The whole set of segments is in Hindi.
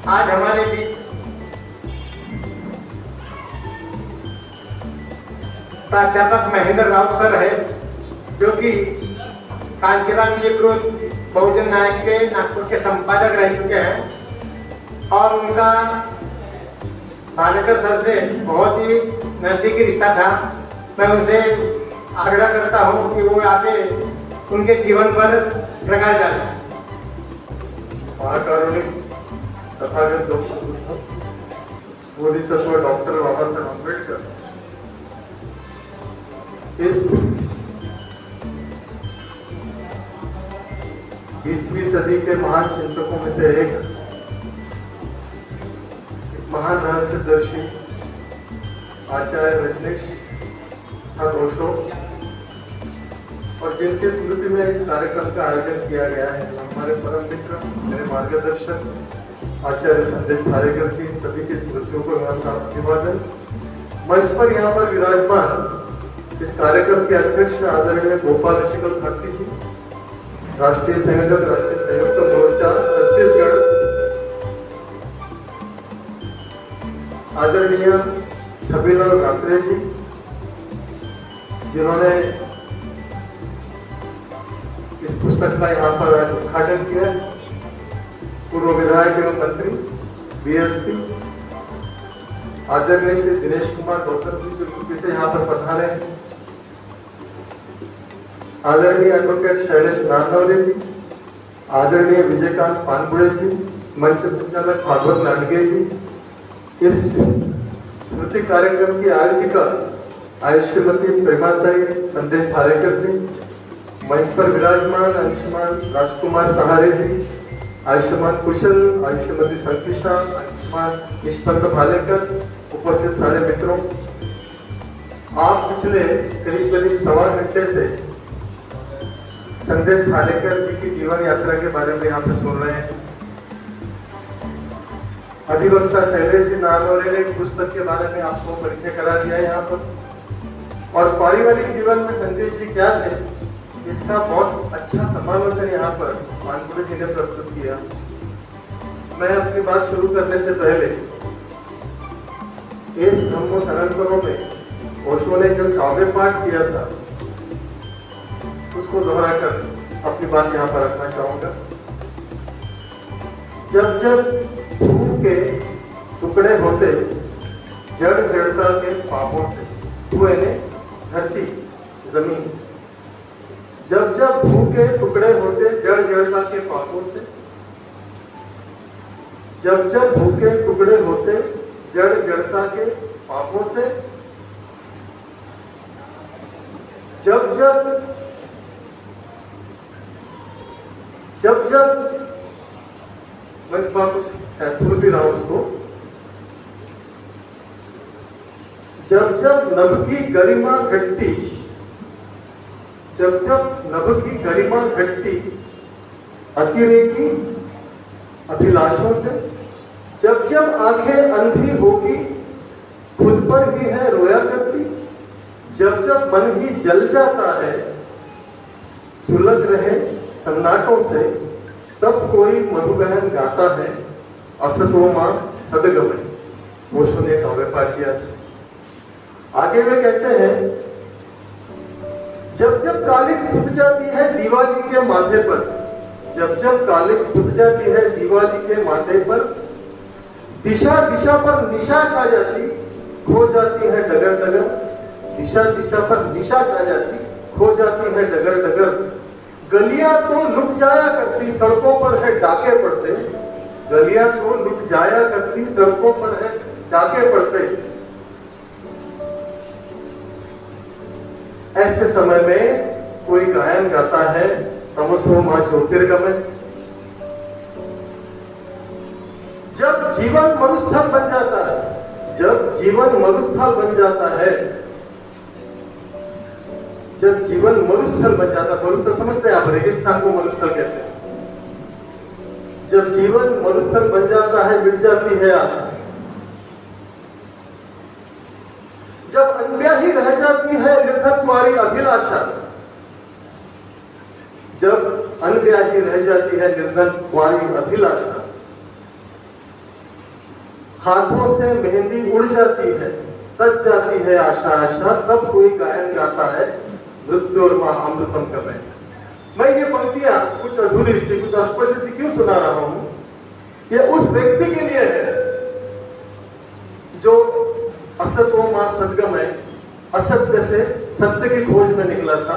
आज हमारे बीच प्राध्यापक महेंद्र राव सर है, जो कि कांशीराम विजयपुर बहुजन नायक के नागपुर के संपादक रह चुके हैं और उनका भालेकर सर से बहुत ही नजदीकी रिश्ता था। मैं उनसे आग्रह करता हूँ कि वो आके उनके जीवन पर प्रकाश डालें। महाकारुणिक तथागत बोधिसत्व डॉक्टर बाबा साहेब अम्बेडकर इस 20वीं सदी के महान चिंतकों में से एक महान रहस्यदर्शी आचार्य रजनीश ओशो, और जिनके स्मृति में इस कार्यक्रम का आयोजन किया गया है, हमारे परम मित्र मेरे मार्गदर्शक आचार्य संदेश भालेकर की सभी की स्मृतियों को यहाँ का अभिवादन। मंच पर यहाँ पर विराजमान इस कार्यक्रम के अध्यक्ष आदरणीय गोपाल ऋषिकल खट्टी जी, राष्ट्रीय संयोजक राज्य संयुक्त मोर्चा छत्तीसगढ़, आदरणीय छबीलाल गात्रे जी, जिन्होंने इस पुस्तक का यहाँ पर आज उद्घाटन किया, पूर्व विधायक एवं मंत्री बीएसपी आदरणीय श्री दिनेश कुमार गौतम जी, जो चुपी से यहाँ पर पधारे, आदरणीय एडवोकेट शैलेश नानवरे जी, आदरणीय विजयकांत पानपुड़े जी, मंच संचालक भागवत लांडगे जी, इस स्मृति कार्यक्रम की आयोजिका आयुष्यवती प्रेमाताई संदेश भालेकर जी, मंच पर विराजमान आयुष्मान राजकुमार सहारे जी, आयुष्मान कुशल, आयुष्यवती संतिशा, आयुष्मान निष्पंत भालेकर, उपस्थित सारे मित्रों, आप पिछले करीब 1.25 घंटे से संदेश भालेकर जी की जीवन यात्रा के बारे में यहाँ पे सुन रहे हैं। अधिवक्ता शैलेश जी नानवरे ने एक पुस्तक के बारे में आपको परिचय करा दिया है यहाँ पर, और पारिवारिक जीवन में संदेश जी क्या थे, इसका बहुत अच्छा समालोचन यहाँ पर पानपुड़े जी ने प्रस्तुत किया। मैं अपनी बात शुरू करने से पहले इस धम्मो सनातनों में ओशो ने जो काव्य पाठ किया था उसको दोहराकर अपनी बात यहाँ पर रखना चाहूंगा। जब जब धूप के टुकड़े होते जड़ जड़ता के पापों से, धुएं ने धरती जमीन, जब जब भू के टुकड़े होते जड़ जड़ता के पापों से, जब जब भू के टुकड़े होते जड़ जड़ता के पापों से, जब जब जब जब मैं शायद भूल भी रहा हूं उसको, जब जब नभ की गरिमा घटती, जब जब नभ की गरिमा घटती अतिरेकी अभिलाषों से, जब जब आंखें अंधी होगी खुद पर ही है रोया करती, जब जब मन ही जल जाता है सुलझ रहे सन्नाटों से, तब कोई मधुबहन गाता है असतोमा सदगमय। ओशो ने काव्य पाठ किया। आगे वे कहते हैं, जब जब कालिक फुट जाती है दिवाली के माथे पर, जब जब कालिक फुट जाती है दिवाली के माथे पर, दिशा दिशा पर निशा छा जाती, खो जाती है डगर डगर, दिशा दिशा पर निशा छा जाती, खो जाती है डगर डगर, गलियां तो लुट जाया करती सड़कों पर है डाके पड़ते, गलियां तो लुट जाया करती सड़कों पर है डाके पड़ते। ऐसे समय में कोई गायन गाता है तमसो मां ज्योतिर्गमय। जब जीवन मरुस्थल बन जाता है, जब जीवन मरुस्थल बन जाता है, जब जीवन मरुस्थल बन जाता है, मरुस्थल समझते हैं आप, रेगिस्तान को मरुस्थल कहते हैं। जब जीवन मरुस्थल बन जाता है, मिट जाती है आशा, जब अनब्याही रह जाती है निर्धन अभिलाषा, जब अनब्याही रह जाती है निर्धन कुंवारी अभिलाषा, हाथों से मेहंदी उड़ जाती है, तज जाती है आशा आशा, तब कोई गायन गाता है मृत्योर्मा अमृतम कमें। मैं ये पंक्तियां कुछ अधूरी सी, कुछ अस्पष्ट सी क्यों सुना रहा हूं? ये उस व्यक्ति के लिए है जो असतो मां सद्गमय, असत्य से सत्य की खोज में निकला था,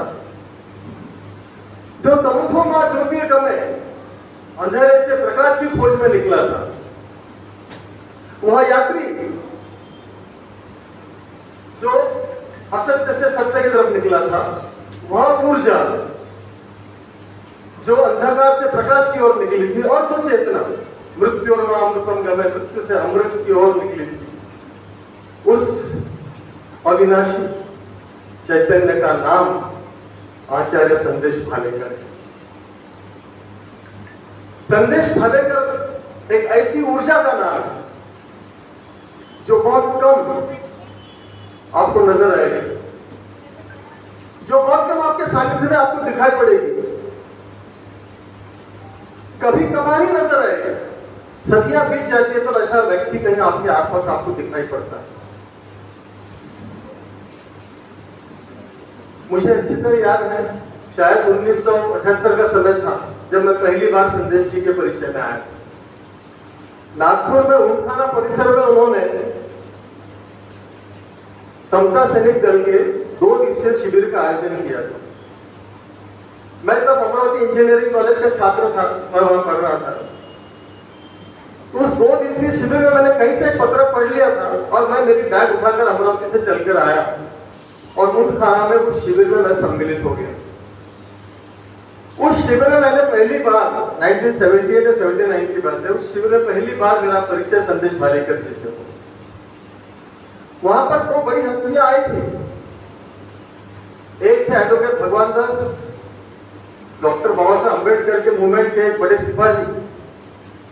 जो तमसो मां ज्योतिर्गमय, अंधेरे से प्रकाश की खोज में निकला था। वह यात्री जो असत्य से सत्य की तरफ निकला था, वह ऊर्जा जो अंधकार से प्रकाश की ओर निकली थी, और जो चेतना मृत्योर्मा अमृतम गमय, मृत्यु से अमृत की ओर निकली थी, उस अविनाशी चैतन्य का नाम आचार्य संदेश भालेकर है। संदेश भालेकर एक ऐसी ऊर्जा का नाम है जो बहुत कम आपको नजर आएगी, जो बहुत कम आपके सानिध्य में आपको दिखाई पड़ेगी, कभी कभार ही नजर आएगी। सदियां बीत जाती है तो ऐसा व्यक्ति कहीं आपके आसपास आपको दिखाई पड़ता है। मुझे अच्छी तरह याद है, शायद 1978 का समय था जब मैं पहली बार संदेश जी के परिचय में आया। नागपुर में ऊंटखाना परिसर में उन्होंने समता सैनिक दल के 2 दिवसीय शिविर का आयोजन किया था। मैं तब अमरावती इंजीनियरिंग कॉलेज का छात्र था, मैं वहां पढ़ रहा था। तो उस 2 दिवसीय शिविर में मैंने कहीं से एक पत्र पढ़ लिया था और मैं मेरी बैग उठाकर अमरावती से चलकर आया और ऊंटखाना में उस शिविर में मैं सम्मिलित हो गया। उस शिविर में मैंने पहली बार 1978 या 79 की बात है, उस शिविर में पहली बार मेरा परिचय संदेश भालेकर जी से हुआ। वहां पर 2 बड़ी हस्तियां आई थी। एक थे एडवोकेट भगवान दास, डॉक्टर बाबा साहब अम्बेडकर के मूवमेंट के एक बड़े सिपाही,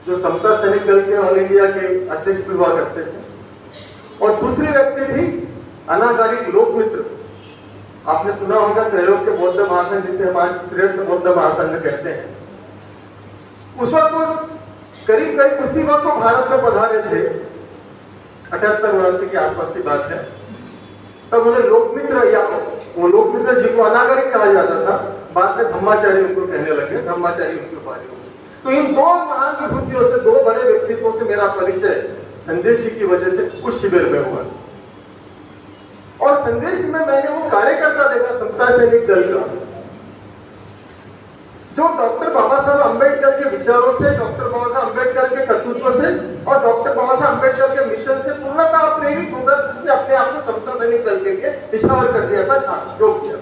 जो समता सैनिक दल के ऑल इंडिया के अध्यक्ष भी हुआ करते थे। और दूसरी व्यक्ति थी अनागारिक लोकमित्र, आपने सुना होगा त्रैलोक्य बौद्ध महासंघ, जिसे हमारे त्रैलोक्य बौद्ध महासंघ कहते हैं। उस वक्त करीब करीब उसी वक्त वो भारत में पधारे थे, 78-79 के आसपास की बात है। तब उन्हें लोकमित्र, या वो लोकमित्र जी को अनागरिक कहा जाता था, बाद में धम्माचारी उनको कहने लगे, धम्माचारी उनकी उपाधि हो गई। तो इन 2 महान विभूतियों से, 2 बड़े व्यक्तित्वों से मेरा परिचय संदेश जी की वजह से उस शिविर में हुआ। और संदेश में मैंने वो कार्यकर्ता देखा समता सैनिक दल का, जो डॉक्टर बाबा साहब अम्बेडकर के विचारों से, डॉक्टर बाबा साहब अम्बेडकर के कर्तृत्व से और डॉक्टर बाबा साहब अम्बेडकर के मिशन से पूर्णतः प्रेरित होकर जिसने अपने आप को समता सैनिक दल के लिए निछावर कर दिया था, छात्र जो किया।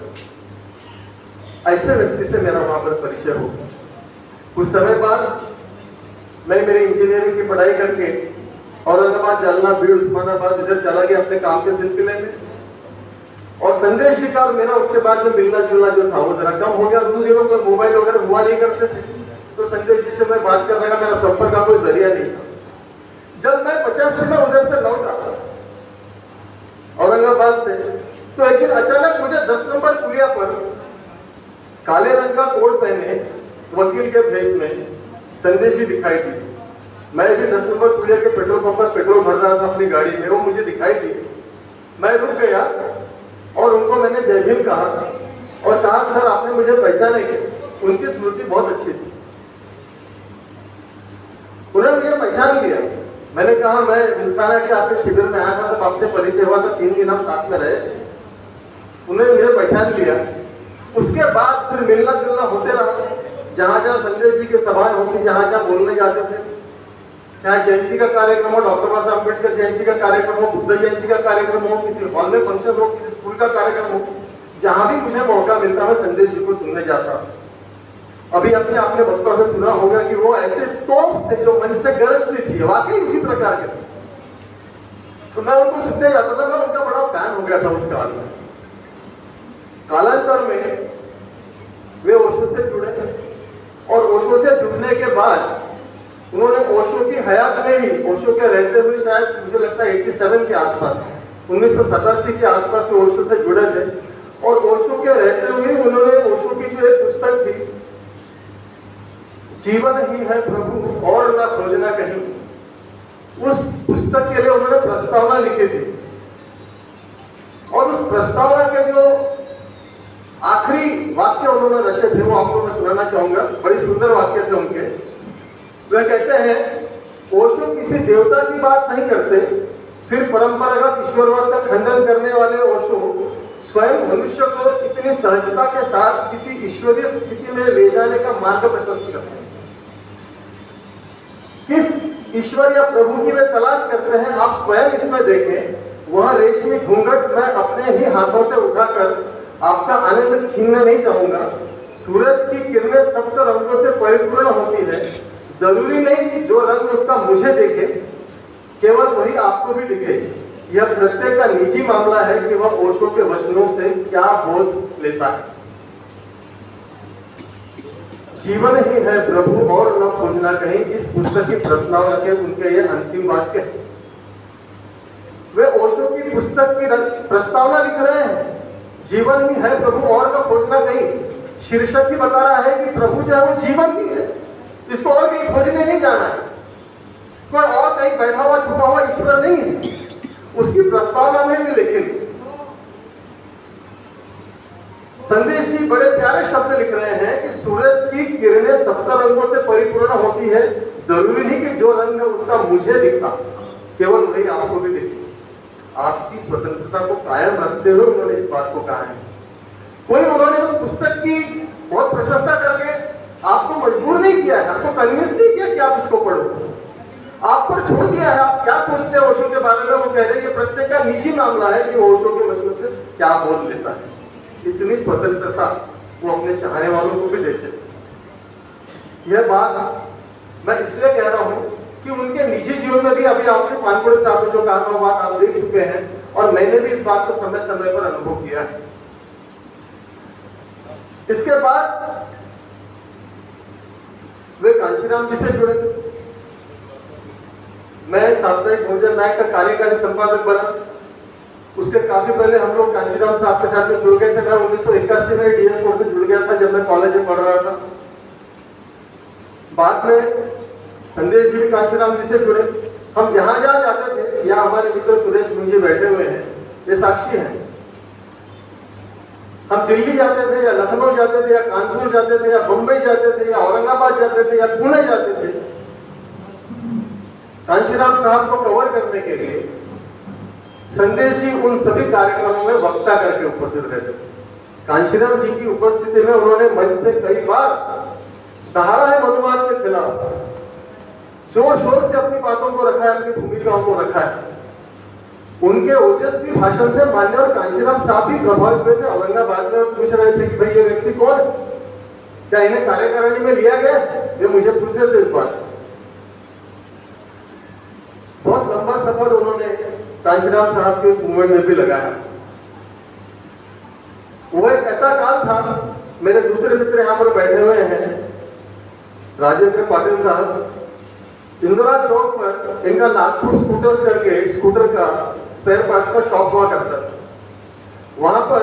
ऐसे व्यक्ति से मेरा वहां पर परिचय हो गया। कुछ समय बाद मैं मेरी इंजीनियरिंग की पढ़ाई करके औरंगाबाद, जालना, बीड़, उस्मानाबाद इधर चला गया अपने काम के सिलसिले में। और संदेश जी का और मेरा उसके बाद में मिलना जुलना जो था वो जरा कम हो गया। उन दिनों में मोबाइल वगैरह हुआ नहीं करते थे, तो संदेश जी से मैं बात करने का मेरा संपर्क का कोई जरिया नहीं था। जब मैं 85 में उधर से लौटा औरंगाबाद से, तो एक दिन अचानक मुझे 10 नंबर पुलिया पर काले रंग का कोट पहने वकील के भेष में संदेश जी दिखाई दी। मैं भी 10 नंबर पुलिया के पेट्रोल पंप पर पेट्रोल भर रहा था अपनी गाड़ी में, वो मुझे दिखाई दी। मैं रुक गया और उनको मैंने जय भीम कहा और कहा, सर आपने मुझे पहचाने क्या? उनकी स्मृति बहुत अच्छी थी, उन्होंने मुझे पहचान लिया। मैंने कहा मैं ऊंटखाना के आपके शिविर में आया था, तब आपसे परिचय हुआ था, 3 दिन हम साथ में रहे। उन्होंने मुझे पहचान लिया। उसके बाद फिर मिलना जुलना होते रहा। जहां जहां संदेश जी की सभाएं होती, जहां जहां बोलने जाते थे, चाहे जयंती का कार्यक्रम हो, डॉक्टर बाबा साहब अम्बेडकर जयंती का कार्यक्रम हो, बुद्ध जयंती का कार्यक्रम हो, किसी हॉल में फंक्शन हो, किसी स्कूल का कार्यक्रम हो, जहां भी मुझे मौका मिलता है संदेश जी को सुनने जाता। अभी अपने आपने वक्ता से सुना होगा कि वो ऐसे तोप थे जो मन से गरजती थी, वाकई उसी प्रकार के थे। तो मैं उनको सुनने जाता था, मैं उनका बड़ा फैन हो गया था उस काल में। कालांतर में वे ओशो से जुड़े और ओशो से जुड़ने के बाद उन्होंने ओशो की हयात में ही, ओशो के रहते हुए शायद मुझे लगता है 87 के आसपास, 1987 के आसपास में ओशो से जुड़े थे। और ओशो के रहते हुए उन्होंने ओशो की जो एक पुस्तक थी, जीवन ही है प्रभु और ना खोजना कहीं, उस पुस्तक के लिए उन्होंने प्रस्तावना लिखी थी और उस प्रस्तावना के जो आखिरी वाक्य उन्होंने रचे थे वो आपको मैं सुनाना चाहूंगा। बड़ी सुंदर वाक्य थे उनके। वे कहते हैं, ओशो किसी देवता की बात नहीं करते, फिर परंपरागत ईश्वरवाद का खंडन करने वाले ओशो स्वयं मनुष्य को इतनी सहजता के साथ किसी ईश्वरीय स्थिति में ले जाने का मार्ग प्रशस्त करते हैं। किस ईश्वर या प्रभु की वे तलाश करते हैं, आप स्वयं इसमें देखें। वह रेशमी घूंघट मैं अपने ही हाथों से उठाकर आपका आनंद छीनना नहीं चाहूंगा। सूरज की किरणें सप्त रंगों से परिपूर्ण होती है। जरूरी नहीं कि जो रंग उसका मुझे देखे, केवल वही आपको भी दिखे। यह प्रत्येक का निजी मामला है कि वह ओशो के वचनों से क्या बोध लेता है। जीवन ही है प्रभु और न खोजना कहीं, इस पुस्तक की प्रस्तावना के उनके ये अंतिम वाक्य है। वे ओशो की पुस्तक की प्रस्तावना लिख रहे हैं, जीवन ही है प्रभु और न खोजना कहीं। शीर्षक ही बता रहा है कि प्रभु जो है वो जीवन ही है, इसको और कहीं खोजने नहीं जाना है। कोई और कहीं बैठा हुआ छुपा हुआ ईश्वर नहीं है, उसकी प्रस्तावना में भी लिखी। संदेश जी बड़े प्यारे शब्द लिख रहे हैं कि सूरज की किरणें सप्त रंगों से परिपूर्ण होती है। जरूरी नहीं कि जो रंग है उसका मुझे दिखता, केवल वही आपको भी दिखे। आपकी स्वतंत्रता को कायम रखते हुए उन्होंने इस बात को कहा है। कोई उन्होंने उस पुस्तक की बहुत प्रशंसा करके आपको मजबूर नहीं किया है, आपको कन्विंस नहीं किया कि आप इसको पढ़ो। आप पर छोड़ दिया है, आप क्या सोचते हैं ओशो के बारे में। वो कह रहे हैं ये प्रत्येक का निजी मामला है कि वो ओशो के वचनों से क्या बोल लेता है। इतनी स्वतंत्रता वो अपने चाहने वालों को भी देते। यह बात मैं इसलिए कह रहा हूं कि उनके निजी जीवन में भी अभी आपने पानपुरे साहब ने जो कहा वो बात आप देख चुके हैं और मैंने भी इस बात को समय समय पर अनुभव किया है। इसके बाद वे कांशीराम जी से जुड़े। मैं साप्ताहिक भोजन नायक का कार्यकारी संपादक बना। उसके काफी पहले हम लोग कांशीराम साहब के साथ जुड़ गए थे। मैं 1981 में डीएस बोर्ड से जुड़ गया था जब मैं कॉलेज में पढ़ रहा था। बाद में संदेश जी भी कांशीराम जी से जुड़े। हम जहां जहां जाते थे, या हमारे मित्र सुरेश मुंजी बैठे हुए हैं, ये साक्षी हैं। हम दिल्ली जाते थे या लखनऊ जाते थे या कानपुर जाते थे या मुंबई जाते थे या औरंगाबाद जाते थे या पुणे जाते थे, कांशीराम साहब को कवर करने के लिए संदेश जी उन सभी कार्यक्रमों में वक्ता करके उपस्थित रहते थे। कांशीराम जी की उपस्थिति में उन्होंने मंच से कई बार सहारा है मनुवाद के खिलाफ जोर शोर से अपनी बातों को रखा है, अपनी भूमिकाओं को रखा है। उनके ओजस्वी भाषण से माननीय कांशीराम साहब भी प्रभावित हुए थे। औरंगाबाद में पूछ रहे थे कि भाई ये व्यक्ति कौन है, क्या इन्हें कार्यकारिणी में लिया गया? ये मुझे पूछ रहे थे इस बात। बहुत लंबा सफर उन्होंने कांशीराम साहब के उस मूवमेंट में भी लगाया। वो एक ऐसा काल था, मेरे दूसरे मित्र यहाँ पर बैठे हुए हैं, राजेंद्र पाटिल साहब, इंदिरा चौक पर इनका नागपुर स्कूटर्स करके स्कूटर का स्पेयर पार्ट्स का शॉप हुआ करता था। वहां पर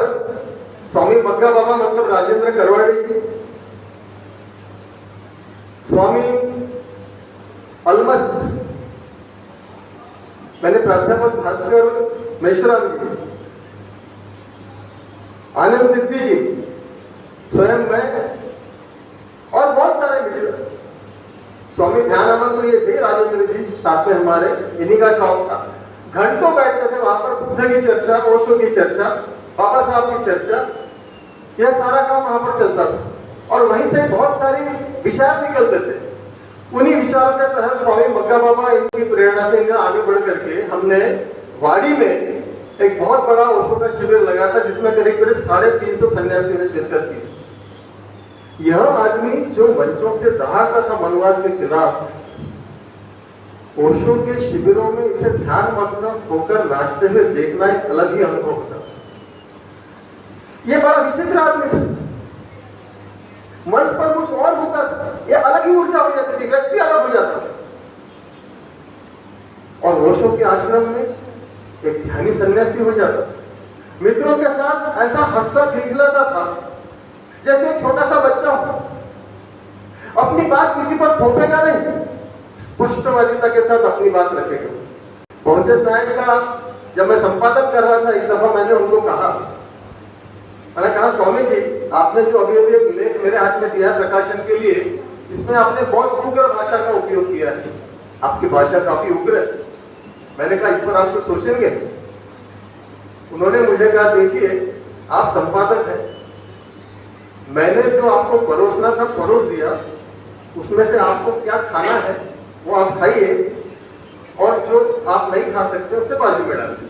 स्वामी बग्गा बाबा मतलब राजेंद्र करवाड़ी जी, स्वामी अलमस्त, मैंने प्राध्यापक भास्कर मेश्राम जी, आनंद सिद्धि जी, स्वयं मैं और बहुत सारे मित्र, स्वामी ध्यानानंद तो ये थे, राजेंद्र जी साथ में हमारे, इन्हीं का शौक था। घंटों बैठते थे वहां पर, बुद्ध की चर्चा, ओशो की चर्चा, बाबा साहब की चर्चा, यह सारा काम वहां पर चलता था और वहीं से बहुत सारे विचार निकलते थे। उन्हीं विचारों के तहत स्वामी बग्गा बाबा इनकी प्रेरणा से इन्हें आगे बढ़ करके हमने वाड़ी में एक बहुत बड़ा ओशो का शिविर लगा था जिसमें करीब करीब 350 सन्यासियों ने शिरकत की। यह आदमी जो मंचों से दहाड़ता था मनुवाद के खिलाफ, ओशो के शिविरों में इसे ध्यान मग्न होकर नाचते हुए देखना एक अलग ही अनुभव होता। यह बड़ा विचित्र आदमी था। मंच पर कुछ और होता था, यह अलग ही ऊर्जा हो जाती थी, व्यक्ति अलग हो जाता था। और ओशो के आश्रम में एक ध्यानी सन्यासी हो जाता। मित्रों के साथ ऐसा हंसता खिलखिलाता था जैसे एक छोटा सा बच्चा हो। अपनी बात किसी पर थोपेगा नहीं, स्पष्टवादिता के साथ अपनी बात रखेगा। बहुजन नायक का जब मैं संपादन कर रहा था, एक दफा मैंने उनको कहा, मैंने कहा स्वामी जी, आपने जो अभी अभी एक लेख मेरे हाथ में दिया प्रकाशन के लिए, इसमें आपने बहुत उग्र भाषा का उपयोग किया है, आपकी भाषा काफी उग्र है। मैंने कहा इस पर आप कुछ सोचेंगे? उन्होंने मुझे कहा देखिए आप संपादक हैं, मैंने जो आपको परोसना था परोस दिया, उसमें से आपको क्या खाना है वो आप खाइए, और जो आप नहीं खा सकते उसे बाजू में डालिए।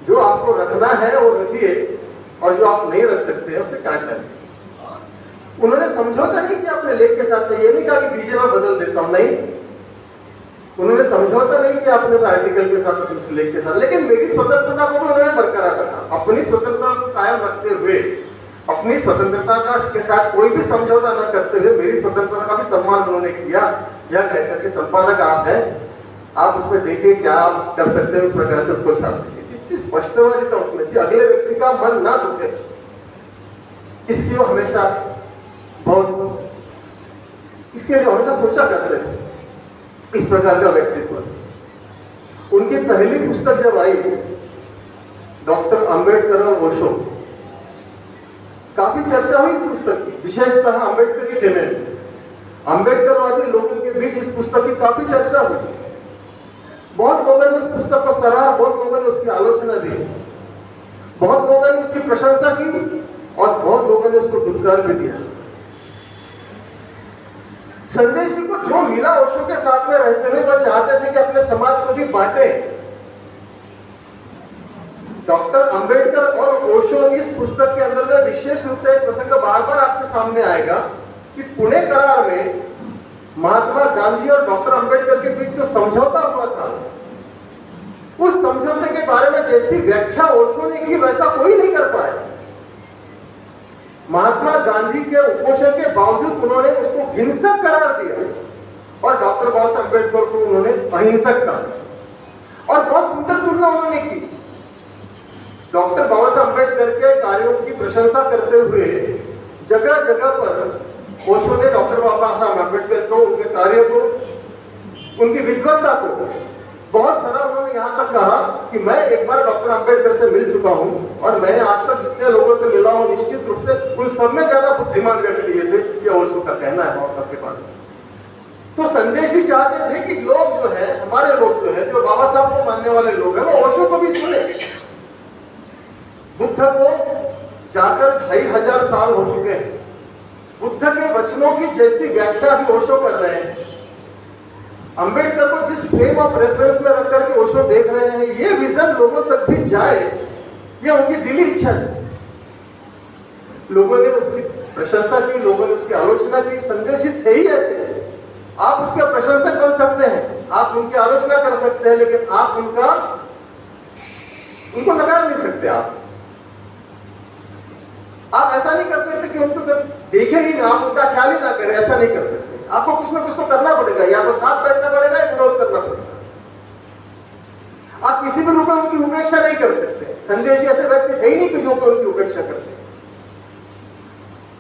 जो आपको रखना है वो रखिए, और जो आप नहीं रख सकते हैं उसे काट डालिए। उन्होंने समझौता नहीं किया अपने लेख के साथ, ये नहीं कहा कि दीजिए मैं बदल देता हूं, नहीं, उन्होंने समझौता नहीं किया अपने आर्टिकल के साथ, अपने लेख के साथ, लेकिन मेरी स्वतंत्रता को उन्होंने बरकरार रखा। अपनी स्वतंत्रता कायम रखते हुए, अपनी स्वतंत्रता का के साथ कोई भी समझौता न करते हुए मेरी स्वतंत्रता का भी सम्मान उन्होंने किया। यह कहकर के संपादक आप हैं, आप उसमें देखिए क्या आप कर सकते हैं, उस प्रकार से उसको छाप दीजिए। इतनी स्पष्टवादिता उसमें थी, अगले व्यक्ति का मन ना दुखे, इसकी वो हमेशा बहुत, इसके लिए हमेशा सोचा करते थे। इस प्रकार का व्यक्तित्व। उनकी पहली पुस्तक जब आई, डॉक्टर अंबेडकर और ओशो, काफी चर्चा हुई इस पुस्तक की, विशेषतः अंबेडकर की टीम में, अंबेडकरवादी लोगों के बीच इस पुस्तक की काफी चर्चा हुई। बहुत लोगों ने उस पुस्तक को सराहा, बहुत लोगों ने उसकी आलोचना दी, बहुत लोगों ने उसकी प्रशंसा की, और बहुत लोगों ने उसको दुत्कार भी दिया। संदेश जी को जो मिला ओशो के साथ में रहते हुए, वह चाहते थे कि अपने समाज को भी बांटे। डॉक्टर अंबेडकर और ओशो इस पुस्तक के अंदर में विशेष रूप से एक प्रसंग बार बार आपके सामने आएगा कि पुणे करार में महात्मा गांधी और डॉक्टर अंबेडकर के बीच जो समझौता हुआ था, उस समझौते के बारे में जैसी व्याख्या ओशो ने की वैसा कोई नहीं कर पाया। महात्मा गांधी के उपोषण के बावजूद उन्होंने उसको हिंसक करार दिया, और डॉक्टर बाबा साहब अम्बेडकर को उन्होंने अहिंसक कहा, और बहुत सुंदर तुलना उन्होंने की। डॉक्टर बाबा साहब अम्बेडकर के कार्यों की प्रशंसा करते हुए जगह जगह पर ओशो ने डॉक्टर बाबा साहब अम्बेडकर को, उनके कार्य को, उनकी विद्वत्ता को बहुत सारा उन्होंने यहाँ तक कहा कि मैं एक बार डॉक्टर अंबेडकर से मिल चुका हूँ, और मैं आज तक जितने लोगों से मिला हूँ निश्चित रूप से उन सब में ज्यादा बुद्धिमान व्यक्ति ये थे, ये ओशो का कहना है बाबा साहब के बारे में। तो संदेश ही चाहते थे कि लोग जो है, हमारे लोग जो है, जो बाबा साहब को मानने वाले लोग हैं, वो ओशो को भी सुने। बुद्ध को जाकर 2500 साल हो चुके हैं, बुद्ध के वचनों की जैसी व्याख्या भी ओशो कर रहे हैं। अंबेडकर को जिस फ्रेम ऑफ रेफरेंस में रखकर के ओशो देख रहे हैं, ये विजन लोगों तक भी जाए, ये उनकी दिली इच्छा है। लोगों ने उसकी प्रशंसा की, लोगों ने उसकी आलोचना की, संदेशित थे ही ऐसे। आप उसके प्रशंसक बन सकते हैं, आप उनकी आलोचना कर सकते हैं, लेकिन आप उनको नकार नहीं सकते। आप ऐसा नहीं कर सकते कि उनको देखे ही ना, आप उनका ख्याल ही ना करें, ऐसा नहीं कर सकते। आपको कुछ ना कुछ तो करना पड़ेगा, या तो साथ बैठना पड़ेगा या विरोध करना पड़ेगा। आप किसी भी रूप में उनकी उपेक्षा नहीं कर सकते। संदेश जी ऐसे व्यक्ति है ही नहीं कि जो उनकी उपेक्षा करते हैं।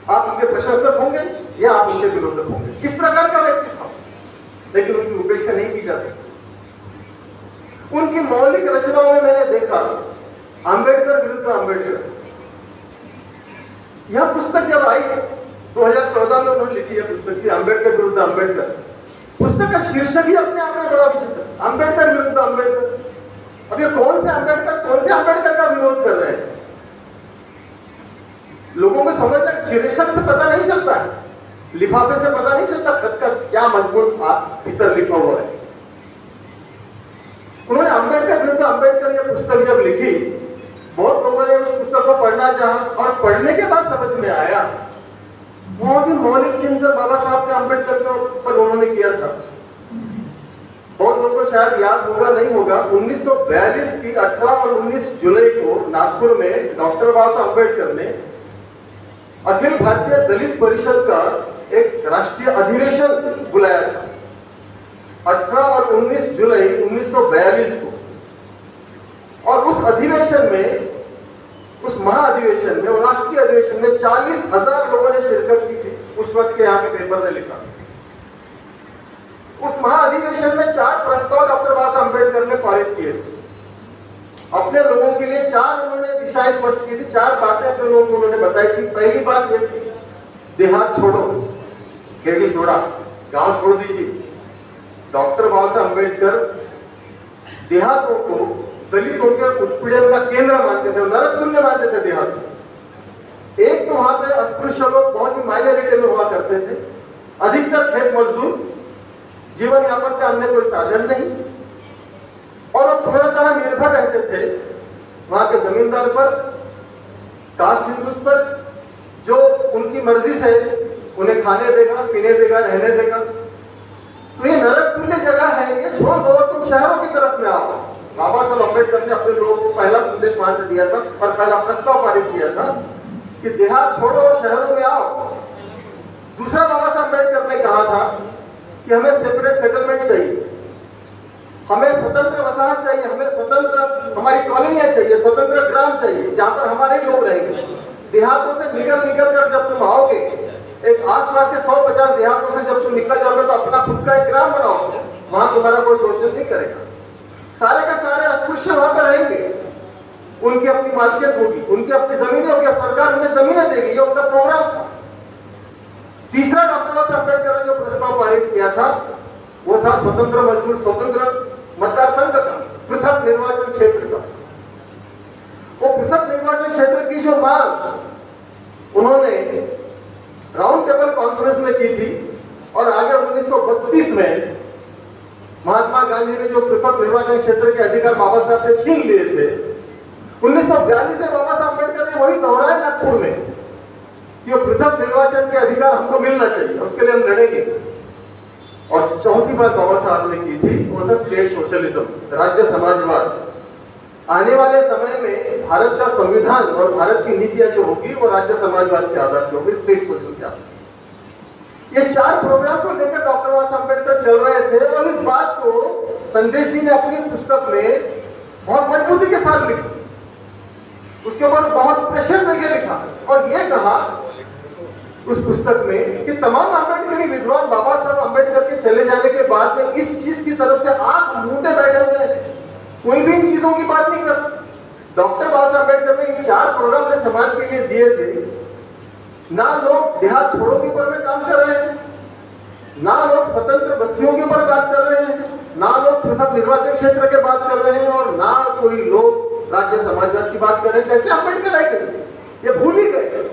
आप उनके प्रशंसक होंगे या आप उनके विरोधक होंगे, किस प्रकार का व्यक्ति था, लेकिन उनकी उपेक्षा नहीं की जा सकती। उनकी मौलिक रचनाओं में मैंने देखा अंबेडकर विरुद्ध अंबेडकर। यह पुस्तक जब आई 2014 में उन्होंने लिखी है पुस्तक थी अंबेडकर विरुद्ध अंबेडकर। पुस्तक का शीर्षक ही अपने आप में बड़ा विचित्र, अंबेडकर विरुद्ध अंबेडकर। अब ये कौन से अंबेडकर का विरोध कर रहे हैं? लोगों को समझ तक शीर्षक से पता नहीं चलता है, लिफाफे से पता नहीं चलता खत का क्या मजबूत भीतर लिखा हुआ है। उन्होंने अंबेडकर विरुद्ध अंबेडकर ये पुस्तक जब लिखी, बहुत लोगों ने उस पुस्तक को पढ़ना चाहा, और पढ़ने के बाद समझ में आया बहुत ही मौलिक चिंतन बाबा साहब के अंबेडकर के ऊपर उन्होंने किया था। बहुत लोगों को शायद याद होगा, नहीं होगा, 1942 की 18 और 19 जुलाई को नागपुर में डॉक्टर बाबा साहब अम्बेडकर ने अखिल भारतीय दलित परिषद का एक राष्ट्रीय अधिवेशन बुलाया था 18 और 19 जुलाई 1942 को। और उस अधिवेशन में, उस महाअधिवेशन में, राष्ट्रीय अधिवेशन में 40,000 लोगों ने शिरकत की थी। उस वक्त के यहाँ के पेपर ने लिखा उस महाअधिवेशन में 4 प्रस्ताव डॉक्टर बाबा साहब अम्बेडकर ने पारित किए थे। अपने लोगों के लिए 4 उन्होंने दिशाएं स्पष्ट की थी, 4 बातें अपने लोगों को उन्होंने बताई थी। पहली बात ये थी, देहात छोड़ो, खेती छोड़ा, गांव छोड़ दीजिए। डॉक्टर बाबा साहब अम्बेडकर देहातों को दलितों के उत्पीड़न का केंद्र मानते थे, नरक तुल्य मानते थे देहात। एक तो वहां पे अस्पृश्य लोग बहुत ही माइनॉरिटी में हुआ करते थे, अधिकतर खेत मजदूर, जीवन यापन का अन्य कोई साधन नहीं, और वो पूर्णतः निर्भर रहते थे वहां के जमींदार पर, कास्ट हिंदूज पर, जो उनकी मर्जी से उन्हें खाने देगा, पीने देगा, रहने देगा। तो ये नरक तुल्य जगह है, ये छोड़ दो, तुम शहरों की तरफ में आओ। बाबा साहब अम्बेडकर ने अपने लोगों को पहला संदेश वहां से दिया था और पहला प्रस्ताव पारित किया था कि देहात छोड़ो और शहरों में आओ। दूसरा बाबा साहब अम्बेडकर ने कहा था कि हमें सेपरेट सेटलमेंट चाहिए, हमें स्वतंत्र वसाहत चाहिए, हमें स्वतंत्र हमारी कॉलोनियां चाहिए, स्वतंत्र ग्राम चाहिए जहां पर हमारे लोग रहेंगे। देहातों से निकल कर जब तुम आओगे, एक आसपास के 150 देहातों से जब तुम निकल जाओगे तो अपना खुद का एक ग्राम बनाओ, वहां तुम्हारा कोई शोषण नहीं करेगा। सारे का सारे अस्पृश्य वहां पर रहेंगे, उनकी अपनी मालिकियत होगी, उनकी अपनी जमीनें होगी, सरकार उन्हें जमीनें देगी। ये उनका प्रोग्राम था। तीसरा डॉक्टर बाबा साहब अम्बेडकर ने जो प्रस्ताव पारित किया था वो था स्वतंत्र मजदूर, स्वतंत्र मतदार संघ का, पृथक निर्वाचन क्षेत्र का। वो पृथक निर्वाचन क्षेत्र की जो मांग उन्होंने राउंड टेबल कॉन्फ्रेंस में की थी और आगे 1932 में महात्मा गांधी ने जो पृथक निर्वाचन क्षेत्र के अधिकार बाबा साहब से छीन लिए थे, 1942 में बाबा साहब अम्बेडकर ने वही दोहराया नागपुर में कि वो पृथक निर्वाचन के अधिकार हमको मिलना चाहिए, उसके लिए हम लड़ेंगे। और चौथी बात बाबा साहब ने की थी वो था स्टेट सोशलिज्म, राज्य समाजवाद। आने वाले समय में भारत का संविधान और भारत की नीतियां जो होगी वो राज्य समाजवाद के आधार पर होगी, स्टेट सोशल के आधार। ये 4 प्रोग्राम को लेकर डॉक्टर बाबा साहब अम्बेडकर चल रहे थे और इस बात को संदेश जी ने अपनी पुस्तक में बहुत मजबूती के साथ लिखा, उसके ऊपर बहुत प्रेशर देके लिखा और ये कहा उस पुस्तक में कि तमाम अम्बेडकरी विद्वान बाबा साहब अम्बेडकर के चले जाने के बाद में इस चीज की तरफ से आंख मूंदे बैठे हुए हैं, कोई भी इन चीजों की बात नहीं करता। डॉक्टर बाबा साहब अम्बेडकर ने इन 4 प्रोग्राम ने समाज के लिए दिए थे। ना लोग देहात छोड़ो के ऊपर में काम कर रहे हैं, ना लोग स्वतंत्र बस्तियों के ऊपर बात कर रहे हैं, ना लोग पृथक निर्वाचन क्षेत्र के बात कर रहे हैं और ना कोई लोग राज्य समाजवाद की बात कर रहे हैं। कैसे अम्बेडकर आए थे? ये भूल ही गए।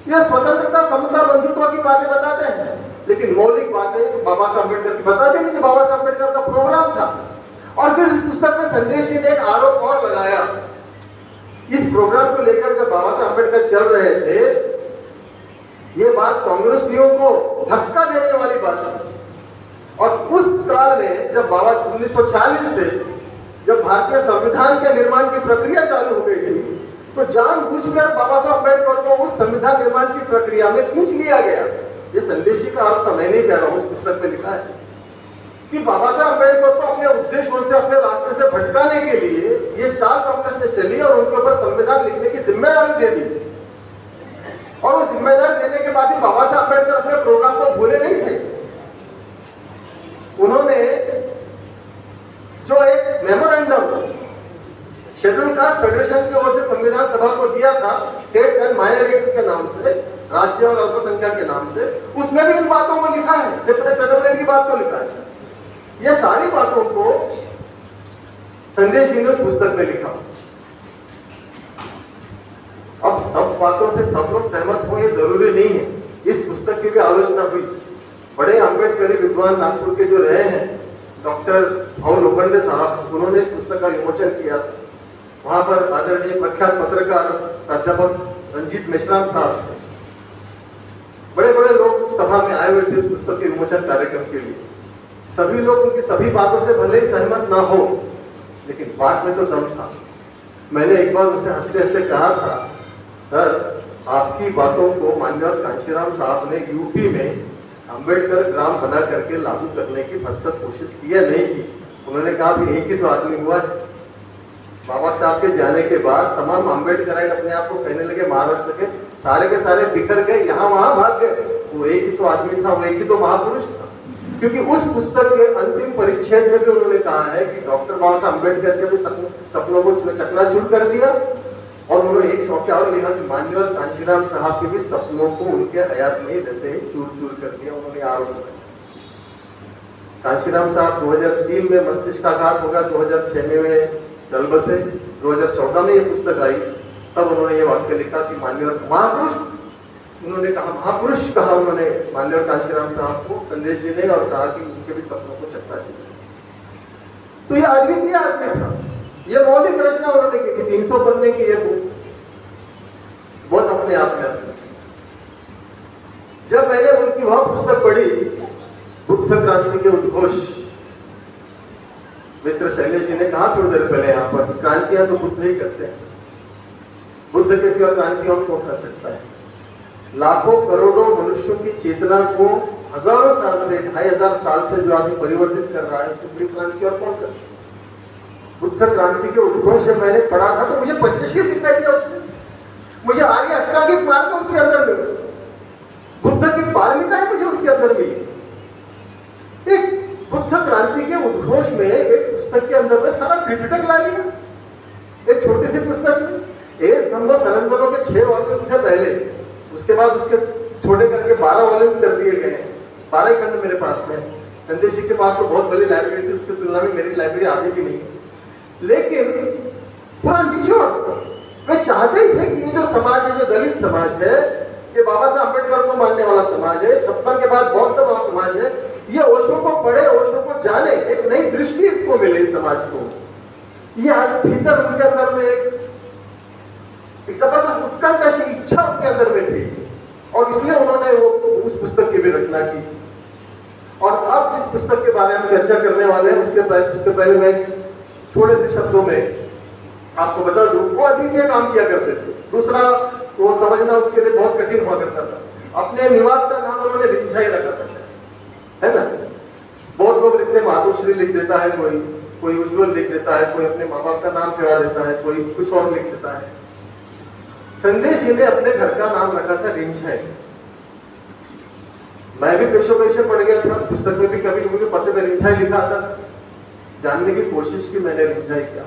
ये स्वतंत्रता, समता, बंधुत्व की बातें बताते हैं, लेकिन मौलिक बातें बाबा साहब अम्बेडकर की बताते नहीं कि बाबा साहब अम्बेडकर का प्रोग्राम था। और फिर इस पुस्तक में संदेश जी ने एक आरोप और लगाया। इस प्रोग्राम को लेकर जब बाबा साहब अम्बेडकर चल रहे थे, ये बात कांग्रेसियों को धक्का देने वाली बात है। और उस काल में जब बाबा 1940 से जब भारतीय संविधान के निर्माण की प्रक्रिया चालू हो गई थी, तो जानबूझकर बाबा साहब अम्बेडकर को उस संविधान निर्माण की प्रक्रिया में खींच लिया गया। ये संदेश जी का आरोप तो मैं नहीं कह रहा हूं, उस पुस्तक में लिखा है कि बाबा साहब अम्बेडकर को अपने उद्देश्यों से, अपने रास्ते से भटकाने के लिए ये 4 कांग्रेस ने चली और उनके ऊपर संविधान लिखने की जिम्मेदारी दे दी। और वो जिम्मेदारी देने के बाद भी बाबा साहब अम्बेडकर अपने प्रोग्राम को भूले नहीं थे। उन्होंने जो एक मेमोरेंडम शेड्यूल कास्ट फेडरेशन की ओर से संविधान सभा को दिया था, स्टेट्स एंड माइनॉरिटीज के नाम से, राज्य और अल्पसंख्यक के नाम से, उसमें भी इन बातों को लिखा है, सेपरेट सेटलमेंट की बात को लिखा है। ये सारी बातों को संदेश जी ने उस पुस्तक में लिखा। अब सब बातों से सब लोग सहमत हो ये जरूरी नहीं है। इस पुस्तक की भी आलोचना हुई। बड़े अम्बेडकरी विद्वान नागपुर के जो रहे हैं, डॉक्टर भाऊ लोखंडे साहब, उन्होंने इस पुस्तक का विमोचन किया। वहां पर आदरणीय प्रख्यात पत्रकार प्राध्यापक रंजीत मेश्राम साहब, बड़े बड़े लोग सभा में आए हुए थे इस पुस्तक के विमोचन कार्यक्रम के लिए। सभी लोग उनकी सभी बातों से भले ही सहमत ना हो, लेकिन बात में तो दम था। मैंने एक बार उनसे हंसते हंसते कहा था, सर आपकी बातों को माननीय कांशीराम साहब ने यूपी में अम्बेडकर ग्राम बना करके लागू करने की भरसक कोशिश की है, नहीं की। उन्होंने कहा कि एक ही तो आदमी हुआ है। बाबा साहब के जाने के बाद तमाम अम्बेडकर अपने आप को कहने लगे महाराष्ट्र के सारे बिखर गए, यहाँ वहां भाग गए। वो एक ही तो आदमी था, वो एक ही तो महापुरुष था। क्योंकि उस पुस्तक के अंतिम परिच्छेद में भी उन्होंने कहा है कि डॉक्टर बाबा साहब अम्बेडकर के भी सपनों को चकनाचूर कर दिया, और उन्होंने एक वाक्य और लिखा कि मान्यवर कांशीराम साहब के भी सपनों को उनके हयात में ही रहते ही चूर चूर कर दिया। उन्होंने आरोप लगाया। कांशीराम साहब 2003 में मस्तिष्काघात होगा, 2006 में वे चल बसे, 2014 में ये पुस्तक आई, तब उन्होंने ये वाक्य लिखा कि मान्यवर महापुरुष, उन्होंने कहा महापुरुष कहा उन्होंने मान्यवर कांशीराम साहब को, संदेश जी ने, और कहा कि उनके भी सपनों को चकनाचूर। तो ये अद्वितीय आदमी था। ये मौलिक रचना उन्होंने की थी, 300 पन्ने की ये बुक बहुत अपने आप में आती। जब मैंने उनकी वह पुस्तक पढ़ी, बुद्ध क्रांति के उद्घोष, मित्र शैलेश जी ने कहा थोड़ी देर पहले यहाँ पर, क्रांतियां तो बुद्ध ही करते हैं, बुद्ध के सिवा क्रांतियों को कर सकता है। लाखों करोड़ों मनुष्यों की चेतना को हजारों साल से, 2500 साल से जो आदमी परिवर्तित कर रहा है, उससे बड़ी क्रांति और कौन कर सकता है? बुद्ध क्रांति के उद्घोष जब मैंने पढ़ा था तो मुझे पंचशील दिखाई दिया उसमें, मुझे आर्य अष्टांगिक मार्ग उसके अंदर मिला, बुद्ध की पारमिता मुझे उसके अंदर मिली। एक बुद्ध क्रांति के उद्घोष में एक पुस्तक के अंदर में सारा त्रिपिटक ला लिया, एक छोटी सी पुस्तक में। एक स्तंभ सनंदनों के 6 वॉल्यूम्स थे पहले, उसके बाद उसके छोटे करके 12 वॉल्यूम्स कर दिए गए। 12 खंड मेरे पास में। संदेश जी के पास तो बहुत बड़ी लाइब्रेरी थी, उसकी तुलना में मेरी लाइब्रेरी आधी भी नहीं। लेकिन पूरा निचोड़ वे चाहते ही थे कि ये जो समाज है, जो दलित समाज है, ये बाबा साहब अम्बेडकर को मानने वाला समाज है, 56 के बाद बौद्ध वाला समाज है, ये ओशो को पढ़े, ओशो को जाने, एक नई दृष्टि इसको मिले इस समाज को। ये आज भीतर उनके अंदर में एक जबरदस्त उत्कंठा सी इच्छा उनके अंदर में थी, और इसलिए उन्होंने वो उस पुस्तक की भी रचना की। और अब जिस पुस्तक के बारे में चर्चा करने वाले हैं, उसके पहले मैं थोड़े से शब्दों में आपको बता दूं, वो अद्वितीय काम किया करते थे। दूसरा, वो समझना उसके लिए बहुत कठिन हुआ करता था। अपने निवास का नाम उन्होंने रिंझाई रखा था, है ना। बहुत लोग लिखते, मातुश्री लिख देता है, कोई उज्जवल लिख देता है, कोई अपने माँ बाप का नाम चढ़ा देता है, कोई कुछ और लिख देता है। संदेश जी ने अपने घर का नाम रखा था रिंझाई। मैं भी पेशो पेशे पढ़ गया था, पुस्तक में भी कभी कभी पते में रिंझाई लिखा था। जानने की कोशिश की मैंने रिंझाई क्या।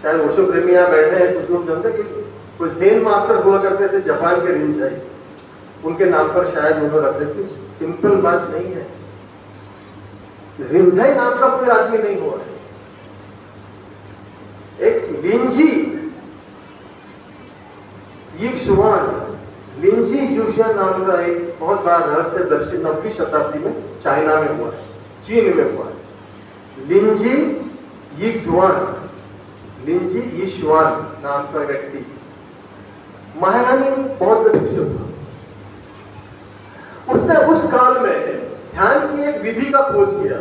शायद ओशो प्रेमी यहाँ बैठे हैं, कुछ लोग जानते कि कोई ज़ेन मास्टर हुआ करते थे जापान के रिंझाई, उनके नाम पर शायद उन्होंने रखते थे। सिंपल बात नहीं है, रिंझाई नाम का कोई आदमी नहीं हुआ है। एक लिंजी लिंजी यूशियान नाम का एक बहुत बड़ा रहस्य दर्शी 9वीं शताब्दी में चाइना में हुआ है, चीन में हुआ है। लिंजी यीशुआन नाम का व्यक्ति महायानी बौद्ध भिक्षु था। उसने उस काल में ध्यान की एक विधि का खोज किया।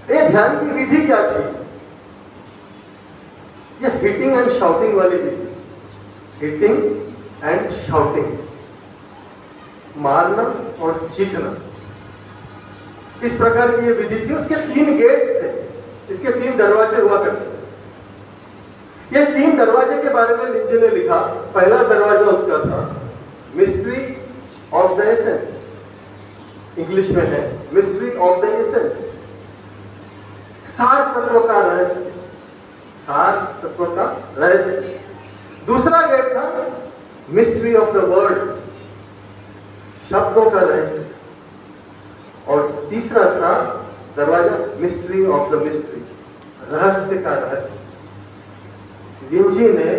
ये ध्यान की विधि क्या थी? ये हिटिंग एंड शाउटिंग वाली विधि। हिटिंग एंड शाउटिंग, मारना और जीतना, इस प्रकार की ये विधि थी। उसके 3 गेट्स थे, इसके 3 दरवाजे हुआ करते थे। ये 3 दरवाजे के बारे में लिंजी ने लिखा। पहला दरवाजा उसका था mystery of the essence, English में है मिस्ट्री ऑफ द एसेंस, सार तत्व का रहस्य, सार तत्व का रहस्य। दूसरा गेट था मिस्ट्री ऑफ द वर्ड, शब्दों का रहस्य। और तीसरा था दरवाजा मिस्ट्री ऑफ द मिस्ट्री, रहस्य का रहस्य। लिंजी ने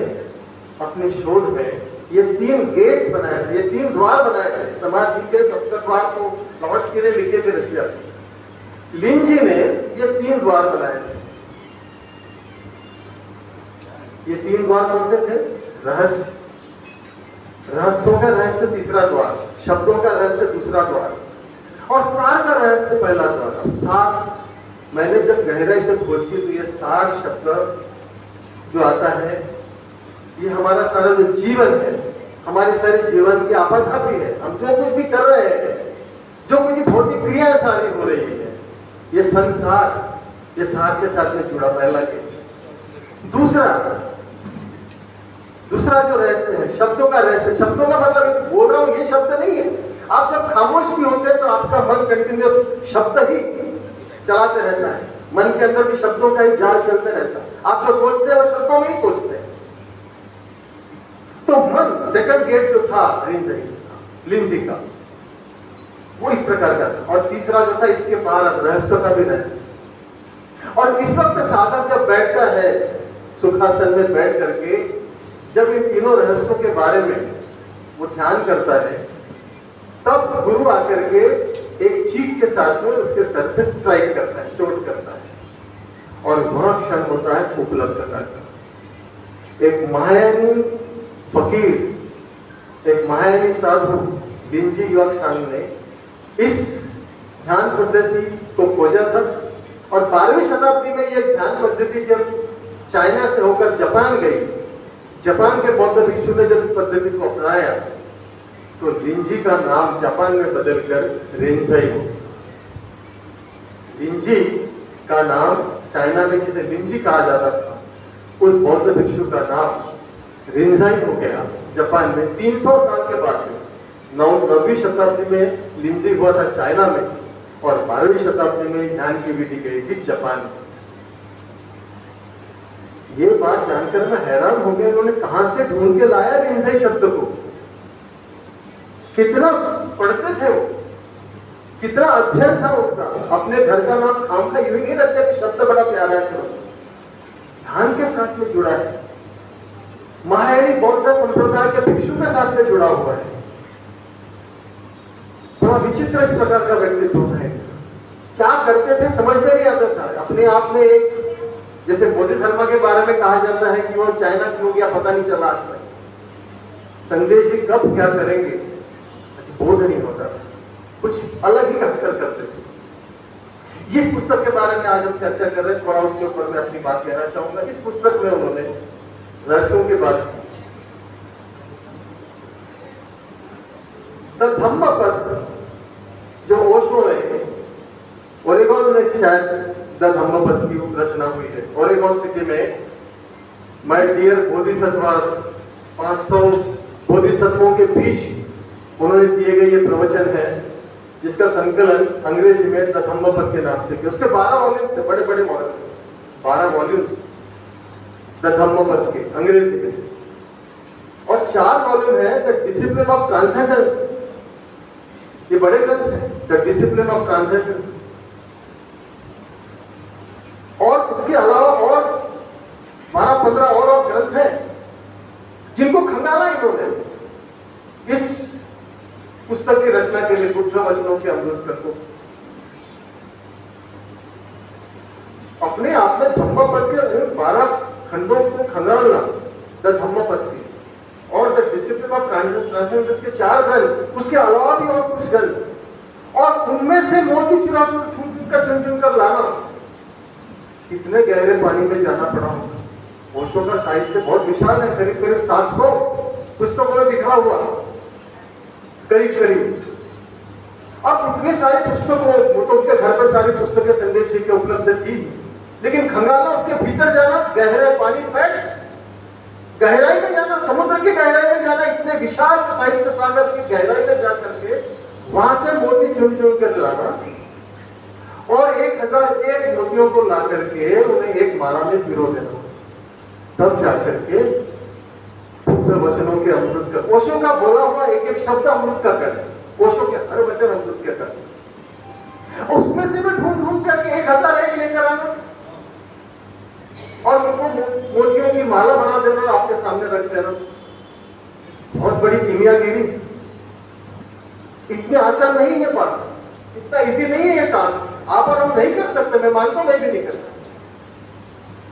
अपने शोध में ये 3 गेट्स बनाए थे, ये 3 द्वार बनाए थे। समाज जी के 70 द्वार को लॉर्ड्स के लिए लिखे थे रशिया। लिंजी ने ये 3 द्वार बनाए थे। ये 3 द्वार कौन से थे? रहस्य, रहस्यों का रहस्य तीसरा द्वार, शब्दों का रहस्य दूसरा द्वार, और सार का रहस्य पहला द्वार। सार, मैंने जब गहराई से खोज की तो ये सार शब्द जो आता है, ये हमारा सारा जो जीवन है, हमारे सारे जीवन की आपाधा भी है। हम जो कुछ भी कर रहे हैं, जो कुछ भौतिक क्रियाएं सारी हो रही है, ये संसार, ये सार के साथ में जुड़ा पहला के। दूसरा जो रहस्य है शब्दों का रहस्य। शब्दों का मतलब बोल रहा हूं ये शब्द नहीं है, आप जब खामोश भी होते हैं तो आपका मन कंटिन्यूस शब्द ही चलाते रहता है, मन के अंदर भी शब्दों का ही जाल चलते रहता है। आप जो सोचते हैं वो शब्दों में ही सोचते हैं। तो मन सेकंड गेट जो था लिंजी का वो इस प्रकार का था, और तीसरा जो था इसके पार रहस्य का भी रहस्य। और इस वक्त साधक जब बैठता है सुखासन में बैठ करके, जब इन तीनों रहस्यों के बारे में वो ध्यान करता है, तब गुरु आकर के एक चीख के साथ में उसके सर पे स्ट्राइक करता है, चोट करता है, और वह क्षण होता है उपलब्ध करना का। एक महायानी फकीर, एक महायानी साधु लिंजी युवांग ने इस ध्यान पद्धति को खोजा था, और 12वीं शताब्दी में यह ध्यान पद्धति जब चाइना से होकर जापान गई, जापान के बौद्ध भिक्षु ने जब इस पद्धति को अपनाया तो लिंजी का नाम जापान में बदलकर रेंझाई हो। लिंजी का नाम चाइना में जिसे लिंजी कहा जाता था, उस बौद्ध भिक्षु का नाम रेंझाई हो गया जापान में 300 साल के बाद में। 9वीं शताब्दी में लिंजी हुआ था चाइना में, और 12वीं शताब्दी में ध्यान की विधि गई थी जापान में। ये बात जानकर मैं हैरान हो गया, उन्होंने कहां से ढूंढ के लाया रेंझाई शब्द को। कितना पढ़ते थे वो, कितना अध्ययन था उनका। अपने घर का नाम खाम का यूं ही नहीं रखते कि शब्द बड़ा प्यारा है, ध्यान के साथ में जुड़ा है, महायानी बौद्ध संप्रदाय के भिक्षु के साथ में जुड़ा हुआ है। बड़ा विचित्र इस प्रकार का व्यक्तित्व है। क्या करते थे समझ में नहीं आता था। अपने आप में एक, जैसे बौद्ध धर्म के बारे में कहा जाता है कि वो चाइना क्यों गया पता नहीं चला आज तक, संदेशी कब क्या करेंगे बोध नहीं होता, कुछ अलग ही हटकर करते थे। जिस पुस्तक के बारे में आज हम चर्चा कर रहे हैं, थोड़ा उसके ऊपर मैं अपनी बात कहना चाहूंगा। इस पुस्तक में उन्होंने रहस्यों की बात की। द धम्मपद जो ओशो है, ओरेगोन में शायद द धम्मपद की रचना हुई है। ओरेगोन सिटी में माय डियर बोधिसत्वास, 500 बोधिसत्वों के बीच उन्होंने दिए गए ये प्रवचन है, जिसका संकलन अंग्रेजी में द धम्मपद के नाम से किया। उसके 12 वॉल्यूम्स थे, बड़े बड़े वॉल्यूम, 12 वॉल्यूम्स द धम्मपद के अंग्रेजी में, और 4 वॉल्यूम है द डिसिप्लिन ऑफ ट्रांसेंडेंस। ये बड़े ग्रंथ हैं, द डिसिप्लिन ऑफ ट्रांसेंडेंस। और उसके अलावा और 12-15 और ग्रंथ हैं जिनको खंगाला इन्होंने इस पुस्तक की रचना के लिए, बुद्ध वचनों के अमृत को। अपने आप में धम्मपद के 12 खंडों को खंगालना, द धम्मपद की, और द डिसिप्लिन ऑफ ट्रांसेंडेंस के 4 ग्रंथ, उसके अलावा भी और कुछ ग्रंथ, और उनमें से मोती चुरा चुन कर लाना। कितने गहरे पानी में जाना पड़ा होगा। ओशो का साहित्य बहुत विशाल है, करीब करीब 700 पुस्तकों में लिखा हुआ, करीब करीब। अब इतने सारे पुस्तकों, तो उनके घर पर सारी पुस्तकें संदेश जी के उपलब्ध थी, लेकिन खंगाला, उसके भीतर जाना, गहरे पानी में, गहराई में जाना, समुद्र की गहराई में जाना, इतने विशाल साहित्य सागर की गहराई में जाकर के वहां से मोती चुन कर लाना, और 1001 मोतियों को ला करके उन्हें एक माला में पिरो देना, तब जाकर के बुद्ध वचनों के अमृत का, ओशो का बोला हुआ एक एक शब्द अमृत का कर, ओशो के हर वचन अमृत के कर, उसमें से मैं ढूंढ ढूंढ करके 1001 लेकर आना, और उनको मोतियों की माला बना देना, आपके सामने रख देना। बहुत बड़ी कीमियागिरी। इतनी आसान नहीं है बात, इतना इजी नहीं है ये टास्क। आप और हम नहीं कर सकते, मैं मानता हूं, मैं भी नहीं कर सकता,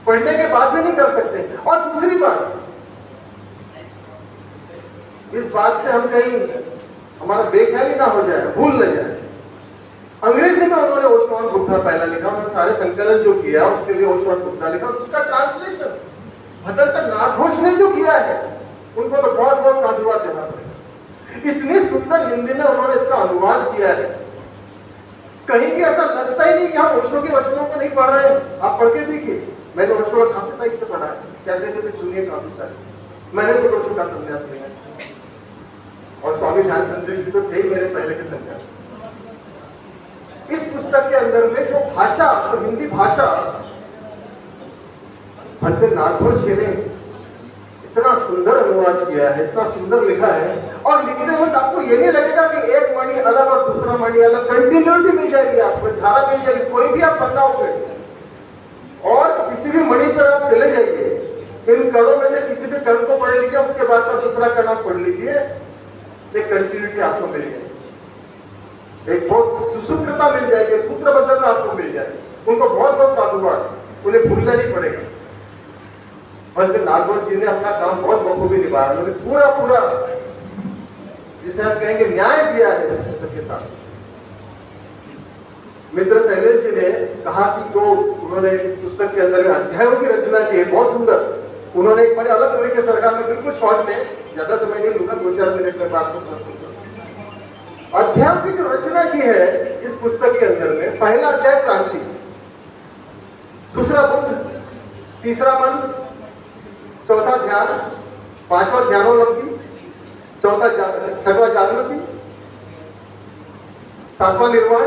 पढ़ने के बाद भी नहीं कर सकते। और दूसरी बात, इस बात से हम कहीं हमारा बेख्याली ना हो जाए, भूल न जाए। अंग्रेजी में उन्होंने ओशो और बुद्धा पहला लिखा, उन्होंने सारे संकलन जो किया उसके लिए ओशो और बुद्धा लिखा, उसका ट्रांसलेशन भद्रकर नाथघोष ने जो किया है, उनको तो बहुत बहुत साधुवाद देना पड़ेगा। इतनी सुंदर हिंदी में उन्होंने इसका अनुवाद किया है, कहीं भी ऐसा लगता ही नहीं कि हम ओशो के वचनों को नहीं पढ़ रहे हैं। आप पढ़ के देखिए, मैंने ओशो का काफी साहित्य पढ़ा है, कैसे भी सुनिए, काफी सारे। मैंने तो ओशो का संन्यास लिया और स्वामी ध्यान संदेश जी तो थे ही मेरे पहले के संन्यास। इस पुस्तक के अंदर में जो भाषा, तो हिंदी भाषा भक्त नागभूष जी ने इतना सुंदर अनुवाद किया है, इतना सुंदर लिखा है, और लिखने वक्त आपको ये नहीं लगेगा कि एक मणि अलग और दूसरा मणि अलग, कंटिन्यूटी मिल जाएगी आपको, धारा मिल जाएगी। कोई भी आप बनाओगे और किसी भी मणि पर आप चले जाइए, इन कणों में से किसी भी कण को पढ़ लीजिए, उसके बाद का दूसरा कण आप पढ़ लीजिए, एक कंटिन्यूटी आपको मिल जाएगी, एक बहुत सुसूत्रता मिल जाएगी, सूत्रबद्धता आपको मिल जाएगी। उनको बहुत बहुत साधुवाद, उन्हें भूलना नहीं पड़ेगा। और नागभूष जी ने अपना काम बहुत बखूबी निभाया, उन्होंने पूरा जिसे हम कहेंगे न्याय दिया है इस पुस्तक के साथ। मित्र शैलेश जी ने कहा कि जो उन्होंने इस पुस्तक के अंदर अध्यायों की रचना की है, बहुत सुंदर। उन्होंने एक बड़े अलग तरीके से रखा, मैं बिल्कुल शॉर्ट में, ज्यादा समय नहीं लूंगा, 2-4 मिनट में बात को समझूंगा। अध्यायों की जो रचना की है इस पुस्तक के अंदर में, पहला अध्याय क्रांति, दूसरा बुद्ध, तीसरा मन, चौथा ध्यान, पांचवा ध्यानोलब्धि, छठवा जागृति, सातवां निर्वाण,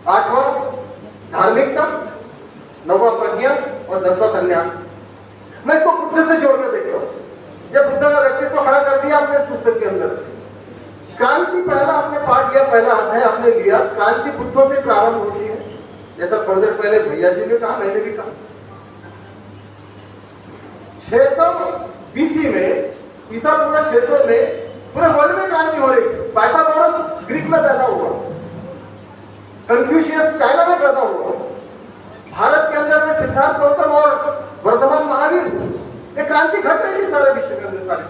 आठवां धार्मिकता, नौवां प्रज्ञा और 10वां संन्यास। मैं इसको बुद्ध से जोड़ कर देखता हूं। जब बुद्ध का व्यक्तित्व खड़ा कर दिया आपने इस पुस्तक के अंदर, क्रांति पहला आपने पाठ लिया, पहला अध्याय आपने लिया, क्रांति बुद्धों से प्रारंभ होती है, जैसा थोड़ी देर पहले भैया जी ने कहा, मैंने भी कहा। 600 BC में, ईसा पूर्व 600 में पूरे वर्ल्ड में क्रांति हो रही। पाइथागोरस ग्रीक में पैदा हुआ, कन्फ्यूशियस चाइना में पैदा हुआ, भारत के अंदर में सिद्धार्थ गौतम और वर्धमान महावीर, ये क्रांति घट रही थी सारे विश्व के अंदर। सारे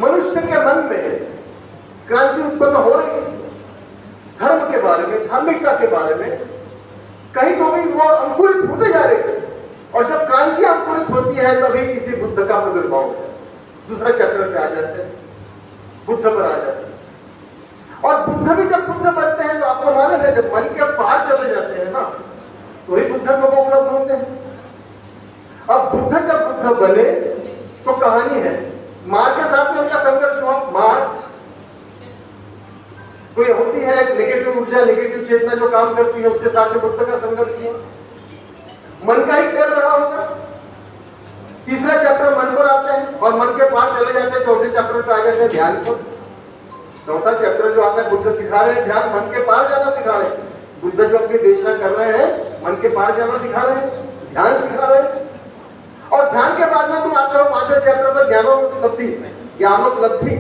मनुष्य के मन में क्रांति उत्पन्न हो रही, धर्म के बारे में, धार्मिकता के बारे में, कहीं तो भी वो अंकुरित होते जा रहे थे। और जब क्रांति अंकुरित होती है तभी किसी बुद्ध का प्रादुर्भाव होता है। दूसरा चैप्टर पे आ जाते हैं, बुद्ध पर आ जाते हैं। और बुद्ध भी जब बुद्ध बनते हैं तो आपको मालूम है, जब मन के पार चले जाते हैं ना, तो ही बुद्धत्व को उपलब्ध होते हैं। अब बुद्ध जब बुद्ध बने तो कहानी है, मार के साथ में उनका संघर्ष हुआ। मार कोई होती है एक नेगेटिव ऊर्जा, नेगेटिव चेतना जो काम करती है, उसके साथ में बुद्ध का संघर्ष हुआ। मन का ही कर रहा होगा। तीसरा चैप्टर मन पर आते हैं और मन के पार चले जाते हैं। चौथे चैप्टर पे आ जाते हैं ध्यान पर। चौथा चैप्टर जो आता है, बुद्ध सिखा रहे हैं ध्यान, मन के पार जाना सिखा रहे हैं। बुद्ध जो अपनी देशना कर रहे हैं, मन के पार जाना सिखा रहे हैं, ध्यान सिखा रहे हैं। और ध्यान के बाद में तुम आते हो 5वें चैप्टर पर ज्ञानोपलब्धि, ज्ञानोपलब्धि।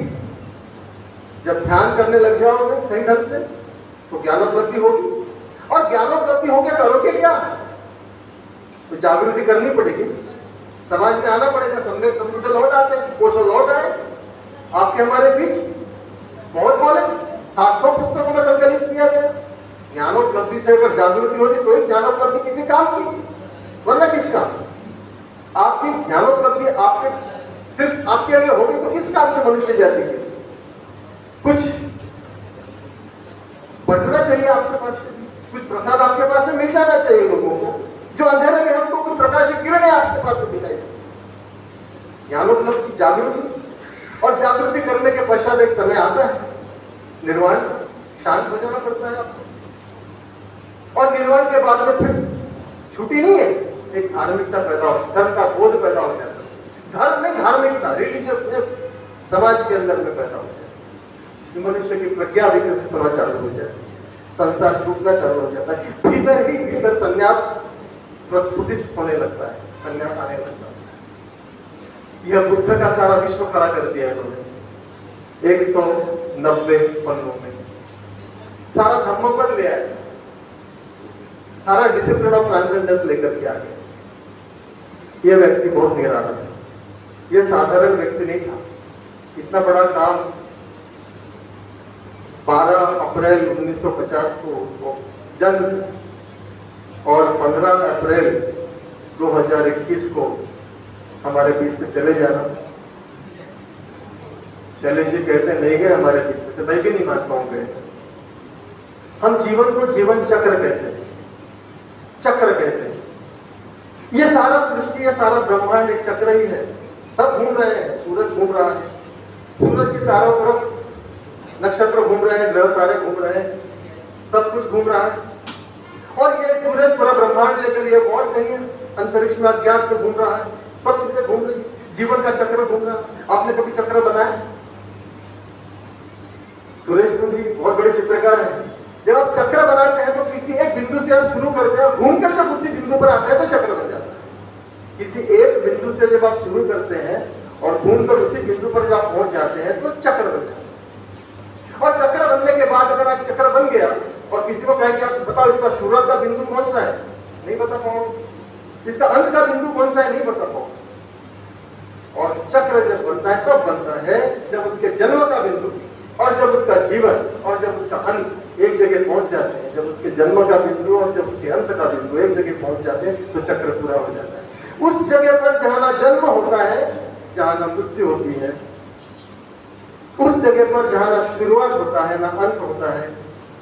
जब ध्यान करने लग जाओगे सही ढंग से तो ज्ञानोपलब्धि होगी। और ज्ञानोपलब्धि हो गया, करोगे क्या? तो जागृति करनी पड़ेगी, समाज में आना पड़ेगा। संदेश समुद्र लौट आते हैं, कोशो लौट आए आपके हमारे बीच, बहुत बोले, 700 पुस्तकों में संकलित किया गया। ज्ञानोपलब्धि से अगर जागृति होती तो ही ज्ञानोपलब्धि किसी काम की, वरना किस काम? आपकी ज्ञानोपलब्धि आपके सिर्फ आपके लिए होगी तो किस काम के मनुष्य जाति के? कुछ बढ़ना चाहिए आपके पास से, कुछ प्रसाद आपके पास से मिल जाना चाहिए लोगों को। जो अंधेरे में है उनको कुछ प्रकाश की किरणें आपके पास से दिखाई। ज्ञानोपलब्धि, जागृति, और जागृति करने के पश्चात एक समय आता है निर्वाण, शांत हो जाना पड़ता है आपको। और निर्वाण के बाद में फिर छुट्टी नहीं है, एक धार्मिकता पैदा हो, धर्म का बोध पैदा हो जाता है। धर्म में धार्मिकता, रिलीजियसनेस समाज के अंदर में पैदा हो जाता है। मनुष्य की प्रज्ञा विकसित होना चालू हो जाती है, संसार छूटना चालू हो जाता है। भीतर ही भीतर संन्यास प्रस्फुटित होने लगता है, संन्यास आने लगता है। यह बुद्ध का सारा विश्व खड़ा कर दिया है उन्होंने 190 पन्नों में। सारा धम्मपद ले आए, सारा डिसिप्लिन ऑफ ट्रांसेंडेंस लेकर के आ गया। यह व्यक्ति बहुत निराला है, यह साधारण व्यक्ति नहीं था। इतना बड़ा काम 12 अप्रैल 1950 को जन्म और 15 अप्रैल 2021 को हमारे बीच से चले जाना। शैलेश जी कहते हैं नहीं गए हमारे बीच से, मैं भी नहीं मानता हूं गए। हम जीवन को जीवन चक्र कहते हैं, चक्र कहते हैं। ये सारा सृष्टि, ये सारा ब्रह्मांड एक चक्र ही है। सब घूम रहे हैं, सूरज घूम रहा है, सूरज की चारों तरफ नक्षत्र घूम रहे हैं, ग्रह तारे घूम रहे हैं, सब कुछ घूम रहा है। और ये सूरज पूरा ब्रह्मांड लेकर ये और कहीं है, अंतरिक्ष में अज्ञात से घूम रहा है, सब चीजें घूम रही, जीवन का चक्र घूम रहा है। आपने कभी चक्र बनाया? सुरेश कुंजी बहुत बड़े चित्रकार हैं। जब आप चक्र बनाते हैं तो किसी एक बिंदु से आप शुरू करते हैं, घूमकर जब उसी बिंदु पर आते हैं तो चक्र बन जाता है। किसी एक बिंदु से जब आप शुरू करते हैं और घूमकर उसी बिंदु पर जब आप पहुंच जाते हैं तो चक्र बन जाता है। और चक्र बनने के बाद अगर आप चक्र बन गया और किसी को कहें कि आप बताओ इसका शुरुआत का बिंदु कौन सा है, नहीं बता पाओ, इसका अंत का बिंदु कौन सा है, नहीं बता पाओ। और चक्र जब बनता है तब बनता है जब उसके जन्म का बिंदु और जब उसका जीवन और जब उसका अंत एक जगह पहुंच जाते हैं, जब उसके जन्म का बिंदु और जब उसके अंत का बिंदु एक जगह पहुंच जाते हैं तो चक्र पूरा हो जाता है। उस जगह पर जहां ना जन्म होता है, जहां ना मृत्यु होती है, उस जगह पर जहां ना शुरुआत होता है ना अंत होता है,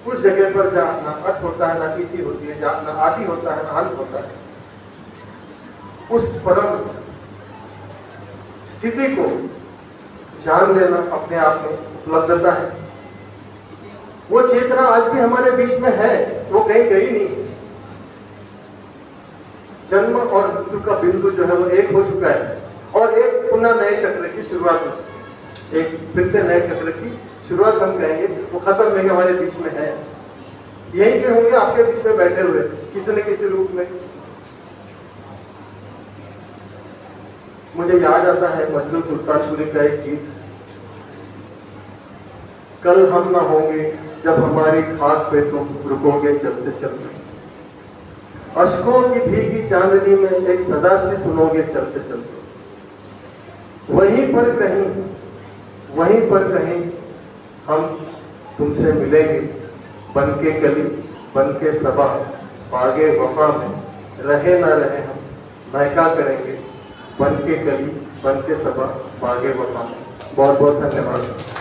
उस जगह पर जहां ना अट होता है ना इति होती है, जहां ना आदि होता है ना अंत होता है, उस परम स्थिति को जान लेना अपने आप में उपलब्धता है। वो चेतना आज भी हमारे बीच में है, वो कहीं गई नहीं। जन्म और मृत्यु का बिंदु जो है वो एक हो चुका है और एक पुनः नए चक्र की शुरुआत हो, एक फिर से नए चक्र की शुरुआत हम कहेंगे, वो खत्म नहीं हमारे बीच में है। यहीं पे होंगे आपके बीच में बैठे हुए किसी न किसी रूप में। मुझे याद आता है मजनू सुल्तानपुरी का एक गीत, कल हम ना होंगे जब हमारी खाक पे तुम रुकोगे चलते चलते, अश्कों की भीगी चांदनी में एक सदा से सुनोगे चलते चलते, वहीं पर कहीं हम तुमसे मिलेंगे, बनके कली बनके सबा, बागे वफा में रहे ना रहे हम महका करेंगे, बनके कली बनके सबा, बागे वफा में। बहुत बहुत धन्यवाद।